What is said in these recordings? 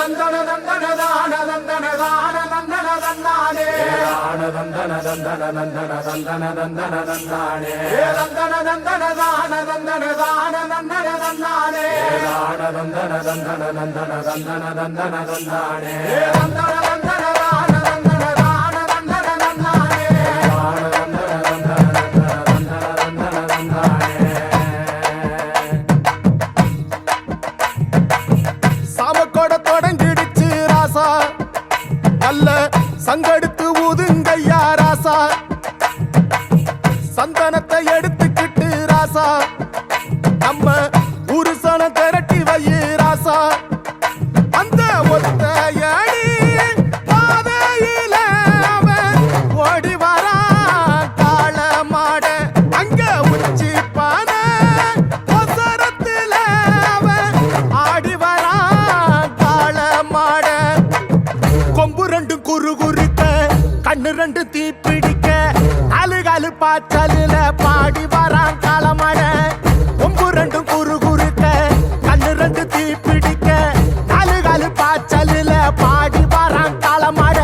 தந்தன தந்தன தான தந்தன தான தந்தன தந்தானே தந்தன தந்தன தந்தன தந்தன தந்தன தந்தானே தந்தன தந்தன தான தந்தன தான தந்தன தந்தானே தந்தன தந்தன தந்தன தந்தன தந்தன தந்தானே தந்தன தந்தன தான தந்தன தான தந்தன தந்தானே தந்தன தந்தன தந்தன தந்தன தந்தானே சாமக்கோட தொடங்கிடுச்சு ராசா நல்ல சங்கெடுத்து ஊதுங்கய்யா ராசா சந்தனத்தை எடுத்துக்கிட்டு ராசா நம்ம உருசன திரட்டி வையு ராசா அந்த ஒத்தையடி பாதையில அவன் ஓடி வரா காள மாட அங்க உச்சி பானை ஒசரத்துல அவன் ஆடி வரா காள மாட கொம்பு ரெண்டு குறுகுறுக்க கண்ணு ரெண்டு தீப்பிடிக்க அழுகாலு பாச்சலில பாடி வரான் காளமாட கொம்பு ரெண்டு குறுகுறுக்க கண்ணு ரெண்டு தீப்பிடிக்க அழுகாலு பாச்சலில பாடி வரான் காளமாட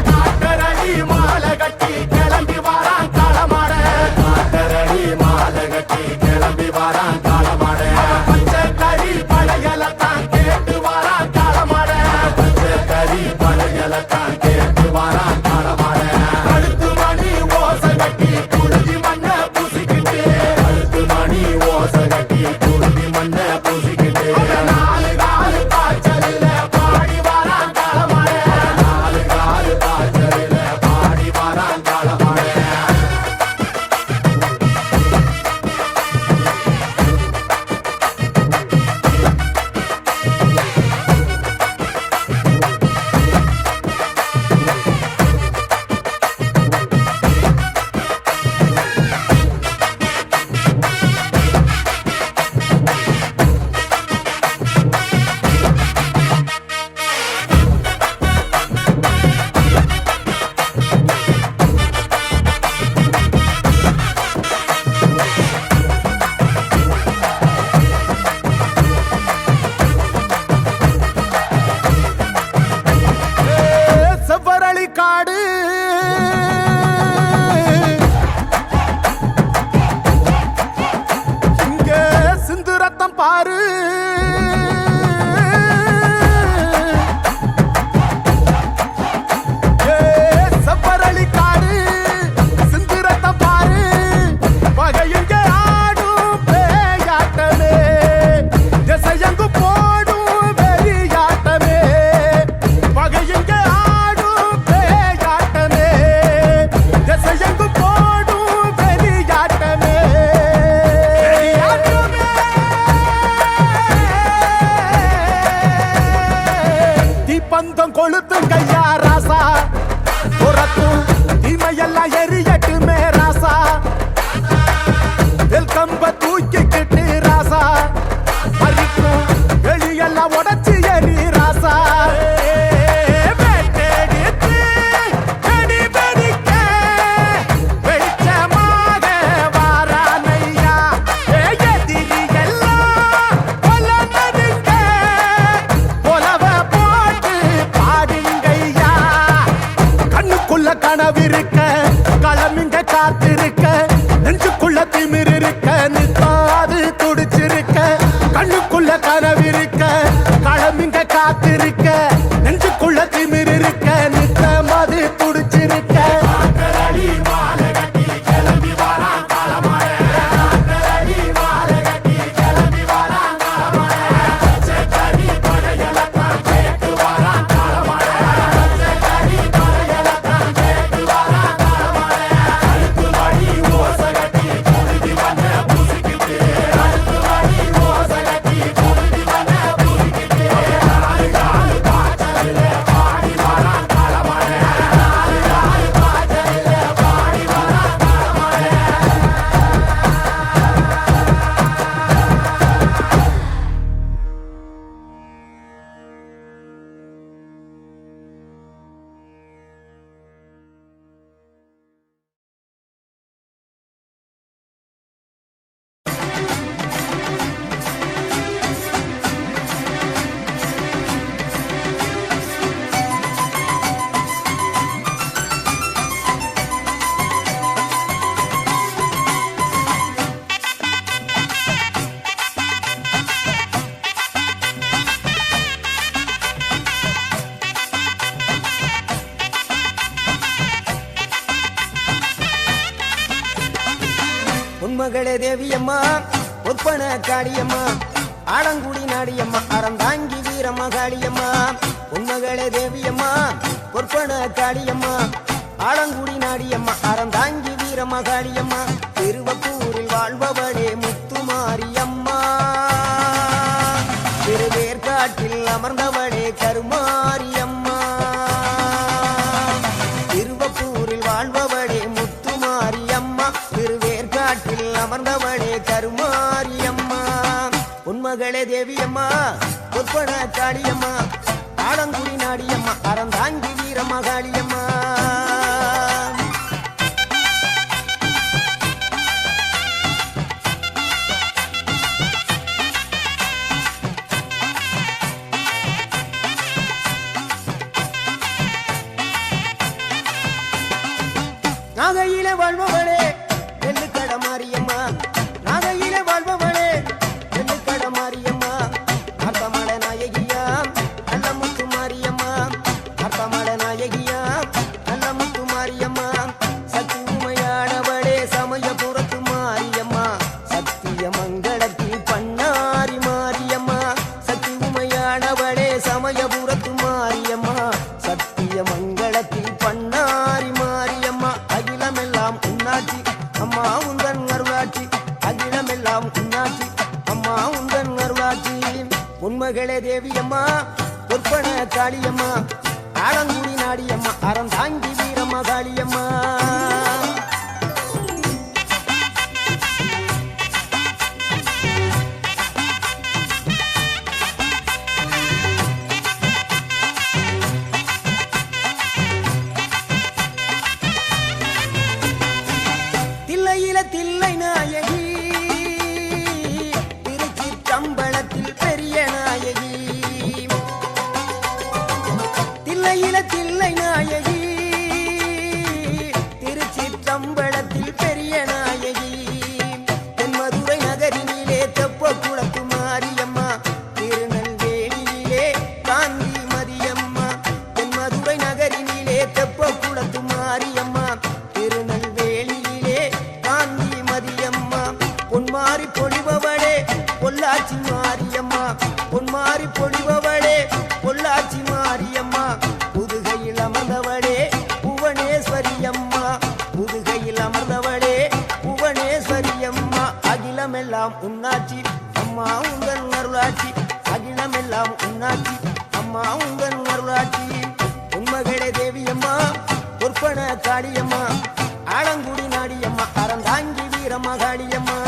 காட்டரடி மாலை கட்டி கிளம்பி வரான் காளமாட காட்டரடி மாலை கட்டி கிளம்பி வரான் காளமாட பச்சை கறி பழையலத்தான் கேட்டு வரான் காளமாட பச்சை கறி பழையலத்தான் கேட்டு வரான் காளமாட கழுத்து மணி ஓசை கட்டி குருதி மண்ண பூசிக்கிட்டு கழுத்து மணி ஓசை கட்டி குருதி மண்ண பூசிக்கிட்டு நாலு காலு பாய்ச்சலில பாடி வரான் காளமாட நாலு காலு பாய்ச்சலில பாடி வரான் காளமாட செவ்வரளி காடு இங்க சிந்து ரத்தம் பாரு செவ்வரளி காடு சிந்து ரத்தம் பாரு பகையுங்க ஆடும் பேயாட்டமே திசையங்கு போடும் வெறியாட்டமே பகையுங்க ஆடும் பேயாட்டமே திசையங்கு போடும் வெறியாட்டமே தீப்பந்தம் கொளுத்தும் கையா ராசா புறத்தும் தீமையெல்லாம் எரியட்டுமே ராசா வெல்கம்ப தூக்கிக்கிட்டு ராசா பறிக்கும் வெளியெல்லாம் உடச்சி எரி ராசா வெட்டெடுத்து வெடி வெடிக்க வெளிச்சமாக வாரானையா எதிரி எல்லாம் கொல்லனதுங்க கொலவ போட்டு பாடுங்கய்யா கண்ணுக்குள்ள கனவிருக்க களமிங்க காத்திருக்க நெஞ்சுக்குள்ள திமிர் இருக்க நித்தாது துடிச்சிருக்க கண்ணுக்குள்ள கனவிருக்க களமிங்க காத்திருக்க நெஞ்சுக்குள்ள திமிர் இருக்க நித்தமாது துடிச்சிருக்க பாடி வாரா உண்மகளே தேவியம்மா ஒப்பன காளியம்மா ஆலங்குடி நாடியம்மா அறந்தாங்கி வீரம்மா காளியம்மா உண்மகளே தேவியம்மா ஒப்பன காளியம்மா ஆலங்குடி நாடியம்மா அறந்தாங்கி வீரம்மா காளியம்மா திருவப்பூரில் வாழ்பவளே முத்துமாரியம்மா திருவேற்காட்டில் அமர்ந்தவளே கருமாரியம்மா திருவப்பூரில் வாழ்பவளே முத்துமாரியம்மா திருவேற்காட்டில் அமர்ந்தவளே கருமாரியம்மா உண்மகளே தேவியம்மா ஒப்பன காளியம்மா ஆலங்குடி நாடியம்மா அறந்தாங்கி வீரம்மா காளியம்மா நாகையிலே வாழ்பவளே வெள்ளுக்கட மாரியம்மா நாகையிலே வாழ்பவளே வெள்ளுக்கட மாரியம்மா அர்த்தமல நாயகியா நல்ல முத்து மாரியம்மா அர்த்தமல நாயகியா நல்ல முத்து மாரியம்மா சக்தி உமையானவளே சமயபுரத்து மாரியம்மா சத்திய மங்களத்தில் பண்ணாரி மாரியம்மா சக்தி உமையானவளே சமயபுரத்து மாரியம்மா சத்திய மங்களத்தில் பண்ணாரி மாரியம்மா அகிலமெல்லாம் உன்னாட்சி அம்மா உந்தன் அருளாட்சி அகிலமெல்லாம் உன்னாட்சி அம்மா உந்தன் அருளாட்சி உண்மகளே தேவியம்மா ஒப்பன காளியம்மா ஆலங்குடி நாடியம்மா அறந்தாங்கி வீரம்மா காளியம்மா தில்லையில தில்லை நாயகி திருச்சிற்றம்பலத்தில் பெரிய நாயகி தில்லையில தில்லை நாயகி திருச்சிற்றம்பலத்தில் பெரிய நாயகி தென்மதுரை நகரினிலே தெப்ப குளத்து மாரியம்மா திருநெல்வேலியிலே காந்தி மதியம்மா தென்மதுரை நகரினிலே தெப்ப குளத்து மாரியம்மா திருநெல்வேலியிலே காந்தி மதியம்மா பொன்மாரி பொழிபவளே பொள்ளாச்சி மாரியம்மா பொன்மாரி பொழிபவளே பொள்ளாச்சி மாரியம்மா புதுகையில் அமர்ந்தவளே புவனேஸ்வரியம்மா புதுகையில் அமர்ந்தவளே புவனேஸ்வரியம்மா அகிலமெல்லாம் உன்னாட்சி அம்மா உந்தன் அருளாட்சி அகிலமெல்லாம் உன்னாட்சி அம்மா உந்தன் அருளாட்சி உண்மகளே தேவியம்மா ஒப்பன காளியம்மா ஆலங்குடி நாடியம்மா அறந்தாங்கி வீரம்மா காளியம்மா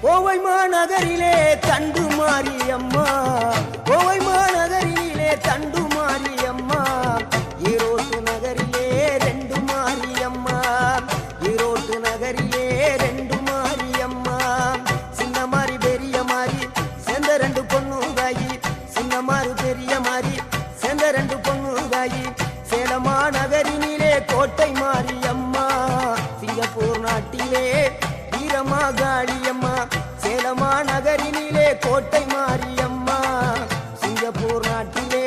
கோவை மாநகரிலே தண்டு மாரியம்மா கோவை மாநகரிலே தண்டு மாரியம்மா ஈரோட்டு நகரிலே ரெண்டு மாரியம்மா ஈரோட்டு நகரிலே ரெண்டு மாரியம்மா சின்ன மாறி பெரிய மாறி சேர்ந்த ரெண்டு பொண்ணு தாயி சின்ன மாறு பெரிய மாறி சேர்ந்த ரெண்டு பொண்ணு தாயி சேலமா நகரினிலே கோட்டை மாரியம்மா சிங்கப்பூர் நாட்டிலே வீரமா காளியம்மா சேலமா நகரினிலே கோட்டை மாரியம்மா சிங்கப்பூர் நாட்டிலே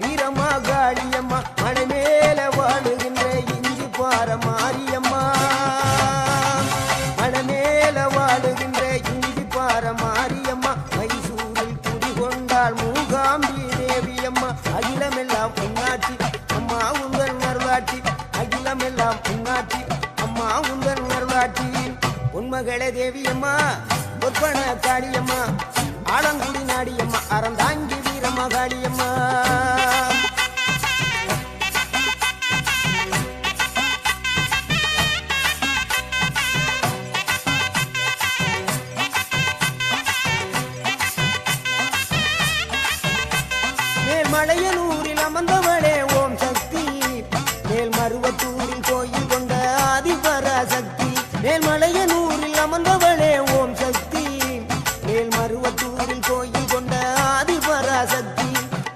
வீரமா காளியம்மா மலை மேல வாழுகின்ற இஞ்சி பார மாரியம்மா மலை மேல வாழுகின்ற இஞ்சி பார மாரியம்மா மைசூரில் குடிகொண்டாள் மூகாம்பி தேவியம்மா அகிலமெல்லாம் உன்னாட்சி அம்மா உந்தன் அருளாட்சி அகிலமெல்லாம் உன்னாட்சி அம்மா உந்தன் அருளாட்சி உண்மகளே தேவியம்மா ஒப்பன காளியம்மா ஆலங்குடி நாடியம்மா அறந்தாங்கி வீரம்மா காளியம்மா மேல்மலையனூரில் அமர்ந்தவளே ஓம் சக்தி மேல்மருவத்தூரில் கோயில் கொண்ட ஆதிபராசக்தி மேல்மலையனூரில் அமர்ந்தவளே ஓம் சக்தி மேல்மருவத்தூரில் கோயில் கொண்ட ஆதிபராசக்தி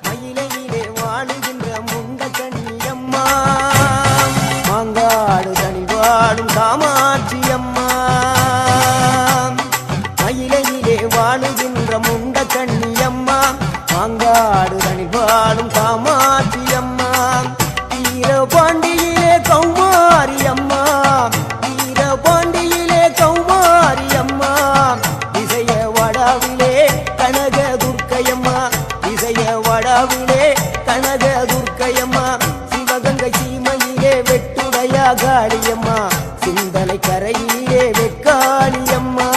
மயிலையிலே வாழுகின்ற முண்ட கண்ணியம்மா மாங்காடு தனி வாழும் காமாட்சி அம்மா முண்ட கண்ணியம்மா மாங்காடு தனிபாடும் காமாட்சி அம்மா வீரபாண்டியிலே கௌமாரி அம்மா வீரபாண்டியிலே கௌமாரி அம்மா இசைய வடாவிலே கனக துர்க்கையம்மா இசைய வடாவிலே கனக துர்க்கையம்மா சிவகங்கை சீமையிலே வெட்டுடையா காளியம்மா சிந்தனை கரையிலே வெக்காளியம்மா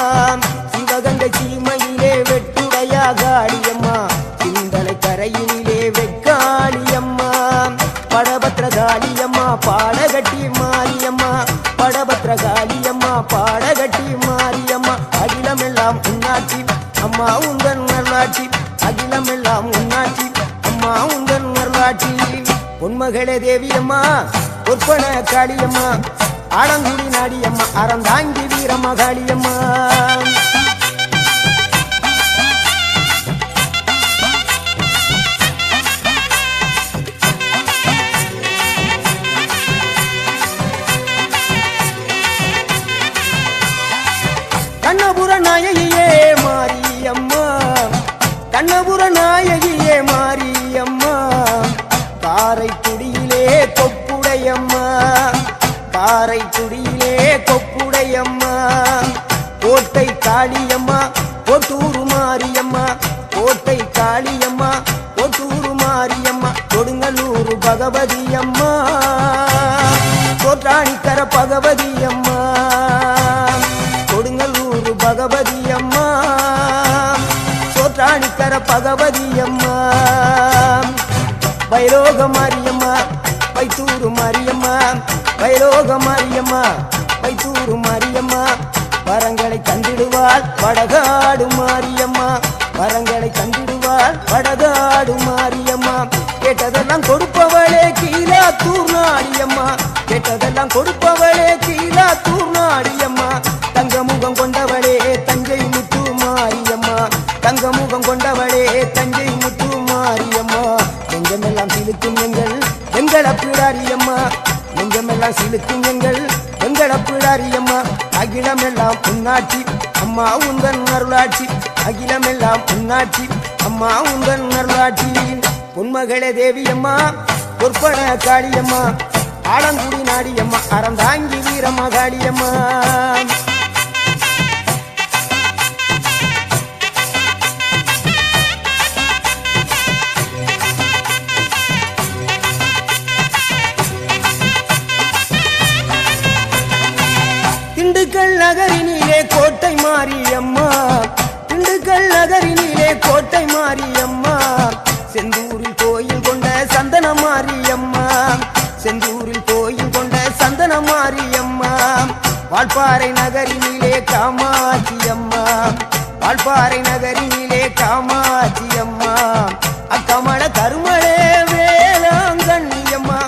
சிவகங்கை சீமையிலே வெட்டுடையா காளியம்மா சிந்தனை கரையிலே வெக்காளியம்மா படபத்ரகாளியம்மா பாடகட்டி மாரியம்மா படபத்ரகாளியம்மா பாடகட்டி மாரியம்மா அகிலமெல்லாம் உன்னாட்சி அம்மா உந்தன் நல்லாட்சி அகிலமெல்லாம் உன்னாட்சி அம்மா உந்தன் நல்லாட்சி பொன்மகளே தேவியம்மா பொற்பன காளியம்மா ஆலங்குடி நாடியம்மா அறந்தாங்கி வீரம்மா காளியம்மா கண்ணபுர நாயகியே மாரியம்மா கண்ணபுர நாயகியே மாரியம்மா காரைக்குடியிலே கொப்புடையம்மா காரைக்குடியிலே கொப்புடையம்மா கோட்டை காளியம்மா கொட்டூரு மாரியம்மா கோட்டை காளியம்மா கொட்டூரு மாரியம்மா கொடுங்கல்லூர் பகவதி அம்மா கோட்டாணிக்கர பகவதி அம்மா கொடுங்கல்லூர் பகவதி அம்மா சோற்றாணிக்கர பகவதி அம்மா வைரோக மாரியம்மா வைத்தூரு மாரியம்மா வைரோக மாரியம்மா வைத்தூரு மாரியம்மா வரங்களை தந்திடுவாள் வடகாடு மாரியம்மா வரங்களை தந்திடுவாள் வடகாடு மாரியம்மா கேட்டதெல்லாம் கொடுப்பவளே கீழாத்தூர் நாடியம்மா கேட்டதெல்லாம் கொடுப்பவளே கீழாத்தூர் நாடியம்மா தங்க முகம் கொண்டவளே தஞ்சை முத்து மாரியம்மா தங்க முகம் கொண்டவளே தஞ்சை முத்து மாரியம்மா நெஞ்சமெல்லாம் சிலுக்கும் எங்கள் அப்பிடாரியம்மா நெஞ்சமெல்லாம் சிலுக்கும் எங்கள் அப்பிடாரியம்மா அகிலமெல்லாம் உன்னாட்சி அம்மா உந்தன் அருளாட்சி அகிலமெல்லாம் உன்னாட்சி அம்மா உந்தன் அருளாட்சி பொன்மகளே தேவியம்மா பொற்பன காளியம்மா ஆலங்குடி நாடியம்மா அறந்தாங்கி வீரம்மா காளியம்மா திண்டுக்கல் நகரினிலே கோட்டை மாரியம்மா திண்டுக்கல் நகரினிலே கோட்டை மாரியம்மா செந்தூரில் கோயில் கொண்ட சந்தன மாரியம்மா செந்தூரில் கோயில் கொண்ட சந்தன மாரியம்மா வால்பாறை நகரினிலே காமாட்சி அம்மா வால்பாறை நகரினிலே காமாட்சி அம்மா அக்கமள கருமளே வேளாங்கண்ணியம்மா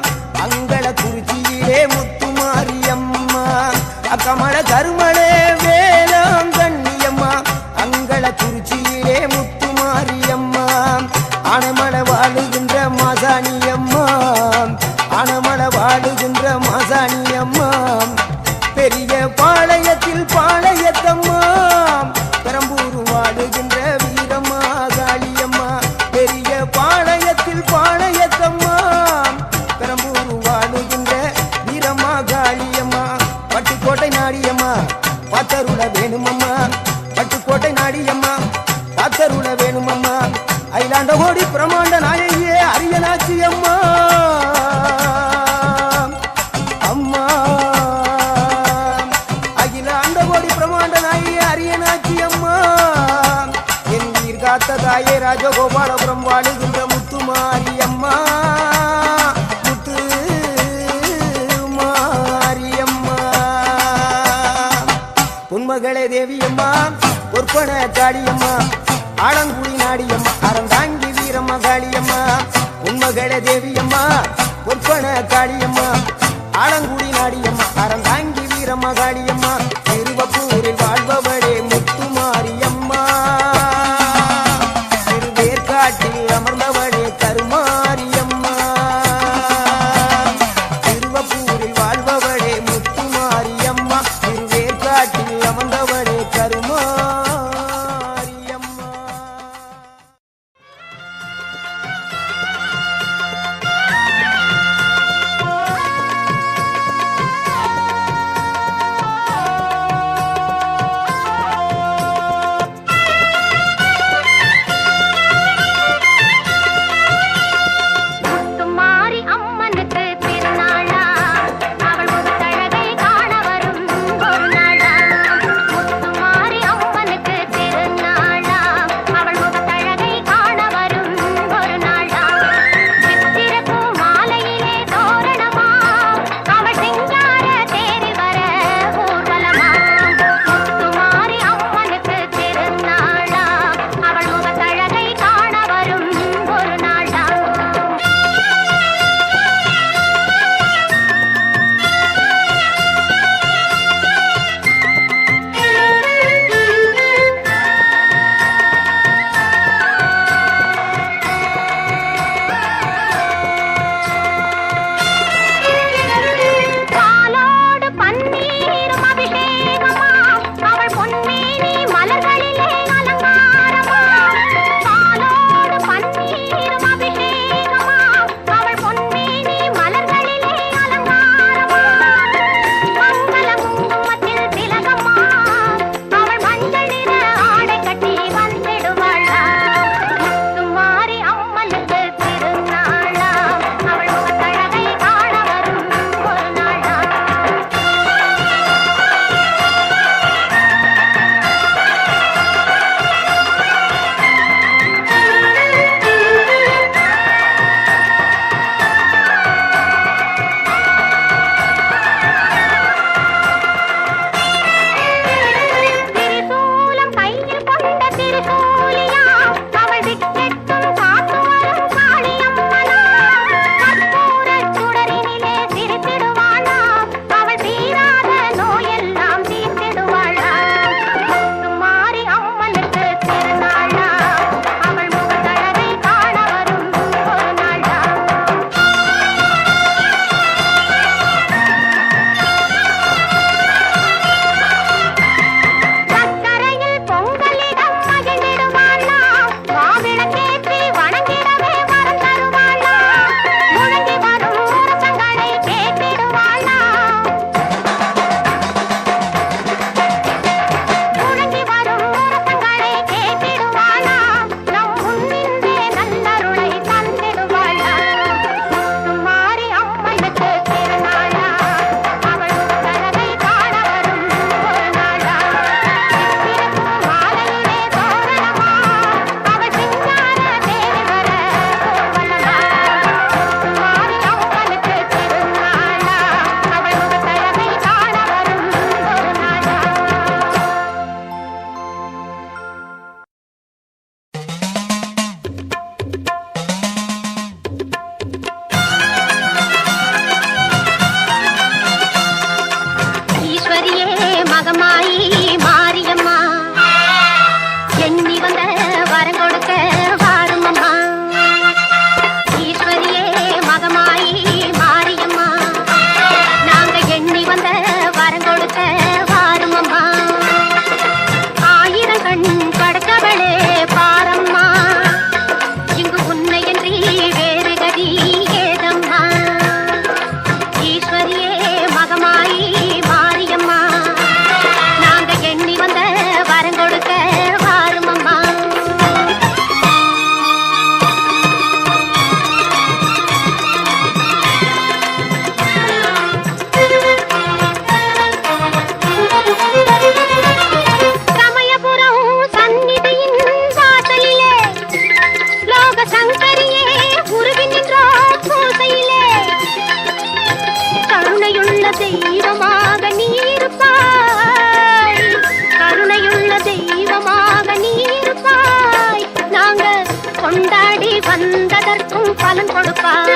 அங்கள குறிச்சியிலே முத்துமாரியம்மா அக்கமள கருமளே வேளாங்கண்ணியம்மா அங்கள குறிச்சியிலே முத்துமாரியம்மா ஆனமள வாழுகின்ற மாசாணியம்மா ஆனமள வாழுகின்ற மாசாணியம்மா பெரிய பாளையத்தில் பாளையத்தம்மா பெரம்பூர் வாழுகின்ற வீரம்மா காளியம்மா பெரிய பாளையத்தில் பாளையத்தம்மா பெரம்பூர் வாழுகின்ற வீரம்மா காளியம்மா பட்டுக்கோட்டை நாடியம்மா பாத்தருள வேணுமம்மா பட்டுக்கோட்டை நாடியம்மா பாத்தருள வேணுமம்மா அயிலாண்ட கோடி பிரமாண்ட நாயகியே அரியனாச்சி அம்மா அம்மா அகிலாண்ட கோடி பிரமாண்ட நாயகியே அரியனாச்சி அம்மா என் உயிர் காத்த தாயே ராஜகோபாலபுரம் வாழுகின்ற முத்துமாரி அம்மா முத்து மாரியம்மா பொன்மகளே தேவியம்மா பொற்பன காளியம்மா ஆலங்குடி நாடியம்மா அறந்தாங்கி வீரம்மா காளியம்மா பொன்மகளே தேவியம்மா பொற்பன காளியம்மா ஆலங்குடி நாடியம்மா அறந்தாங்கி வீரம்மா காளியம்மா திருவப்பூரில் வாழ்பவளே முத்துமாரியம்மா திருவேற்காட்டில் அமர்ந்தவளே கருமாரியம்மா திருவப்பூரில் வாழ்பவளே முத்துமாரியம்மா திருவேற்காட்டில் அமர்ந்தவளே கருமாரியம்மா கொண்டாடி வந்ததற்கும் பலன் கொடுப்பார்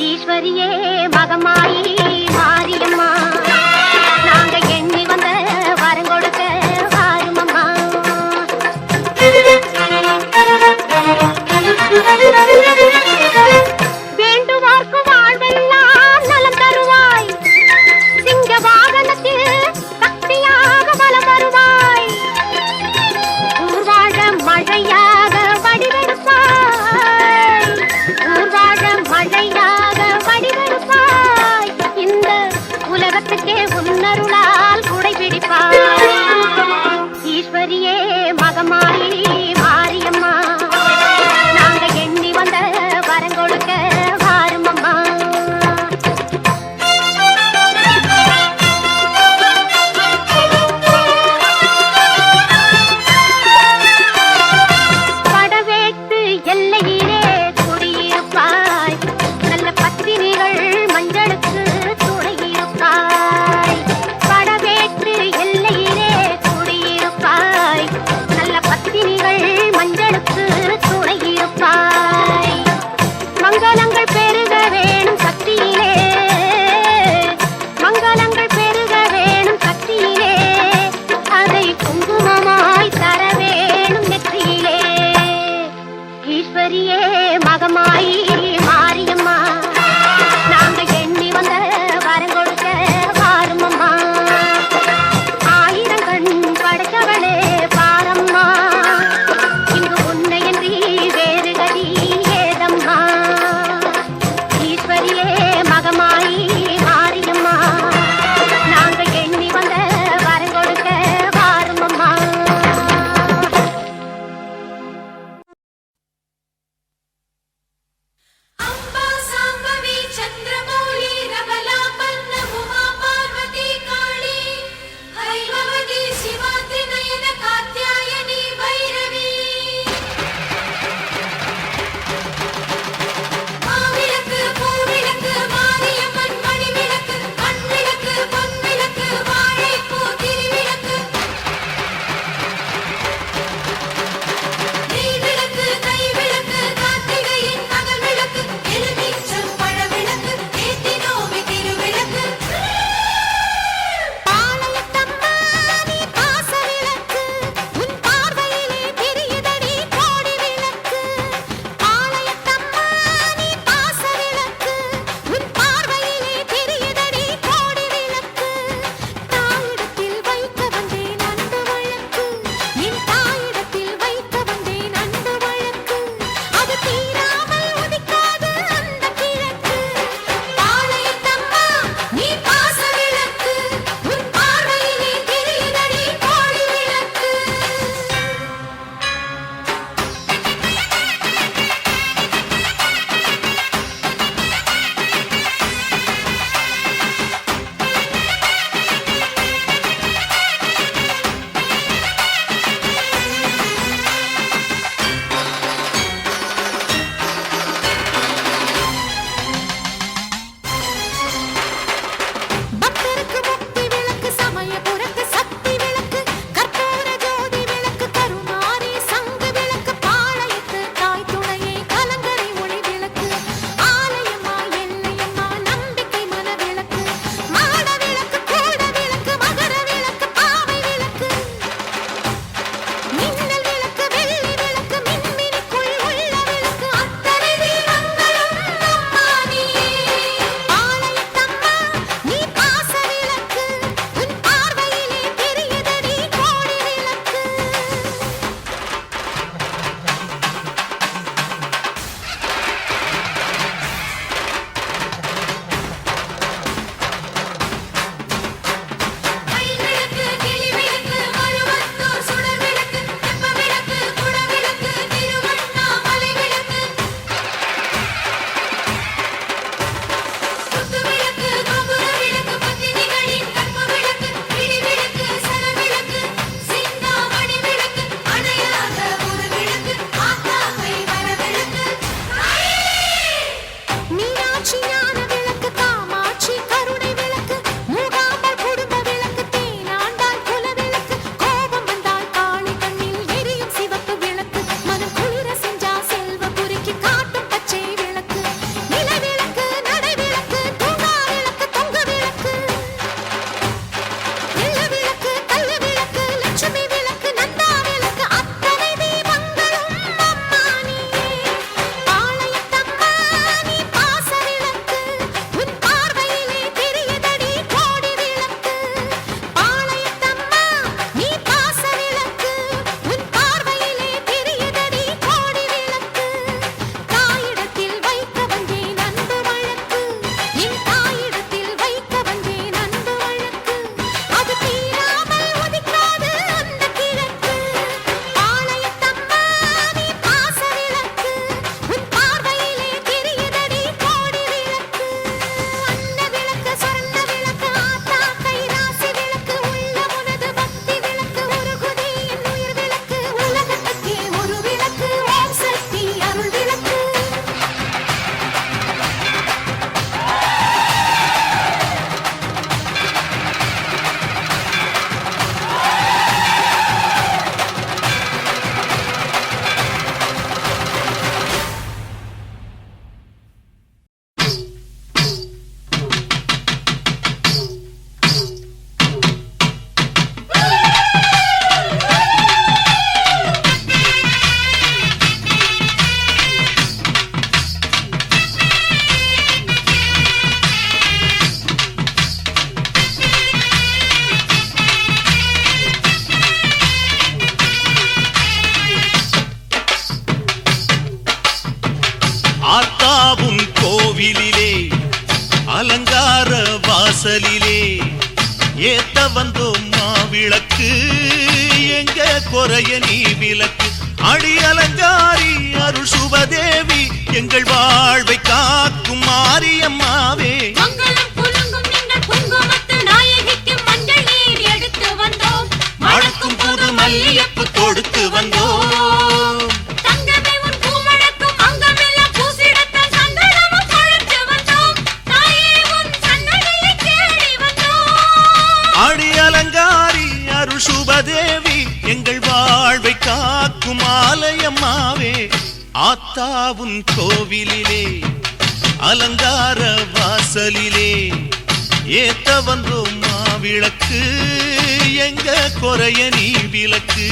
ஈஸ்வரியே மகமாயி மாரியம்மா நாங்க எண்ணி வந்த வரம் கொடுக்க வாருமம்மா வேண்டுவார்க்கு வாழ்வெல்லாம் நலம் தருவாய் சிங்க வாகனத்தில் சக்தியாக வலம் வருவாய் ஊர்வாழ மழையாக வடிவெடுப்பாய் ஊர்வாழ மழையாக வடிவெடுப்பாய் இந்த உலகத்துக்கே உன்னருளால் குடை பிடிப்பாய் ஈஸ்வரியே மகமாயி மாரியம்மா நாங்க எண்ணி வந்த வரம் கொடுக்க வாருமம்மா படவேட்டு எல்லையிலே குடியிருப்பாய் நல்ல பத்தினிகள் மஞ்சளுக்கு துணையிருப்பாய் படவேட்டு எல்லையிலே குடியிருப்பாய் நல்ல பத்தினிகள் மஞ்சளுக்கு துணையிருப்பாய் மங்களங்கள் பெருக வேணும் சக்தியிலே மங்களங்கள் பெருக வேணும் சக்தியிலே அதை குங்குமமாய் தர வேணும் நெற்றியிலே ஈஸ்வரியே மகமாயி மாரியம்மா நாங்க எண்ணி வந்த வரம் கொடுக்க வாருமம்மா ஆயிரம் கண் படைத்தவளே பாரம்மா இங்கு உன்னையன்றி வேறு கதி ஏதம்மா ஈஸ்வரியே மகமாயி மாரியம்மா நாங்க எண்ணி வந்த வரம் கொடுக்க வாருமம்மா கோவிலிலே அலங்கார வாசலிலே ஏத்த வந்தோம் மாவிளக்கு எங்க குறைய நீ விளக்கு அடி அலங்காரி அருள் சுபதேவி எங்கள் வாழ்வை காக்கும் மாரியம்மாவே மணக்கும் புது மல்லியப்பு கொடுத்து வந்தோம் அடி அலங்காரி அருள் சுபதேவி எங்கள் வாழ்வை காக்கும் ஆலயம்மாவே ஆத்தாவும் கோவிலிலே அலங்கார வாசலிலே ஏத்த வந்தோம் மாவிளக்கு எங்க குறைய நீ விளக்கு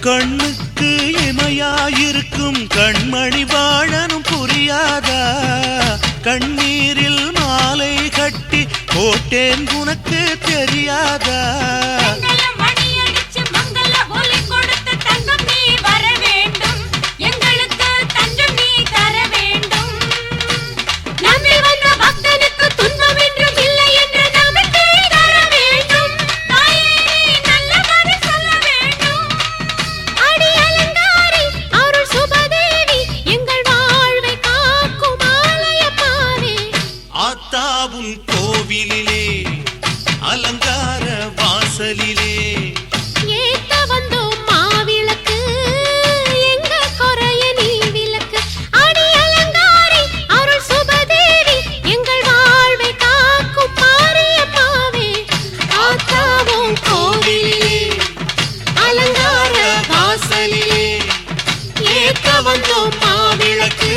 கண்ணுக்கு இமையாயிருக்கும் கண்மணி வாழனும் புரியாதா கண்ணீரில் மாலை கட்டி போட்டேன் உனக்கு தெரியாதா ஆத்தாவும் கோவிலிலே அலங்கார வாசலிலே ஏத்த வந்தோம் மாவிளக்கு எங்க குறைய நீ விளக்கு அடி அலங்காரி அருள் சுபதேவி எங்கள் வாழ்வை காக்கும் மாரியம்மாவே ஆத்தாவும் கோவிலிலே அலங்கார வாசலிலே ஏத்த வந்தோம் மாவிளக்கு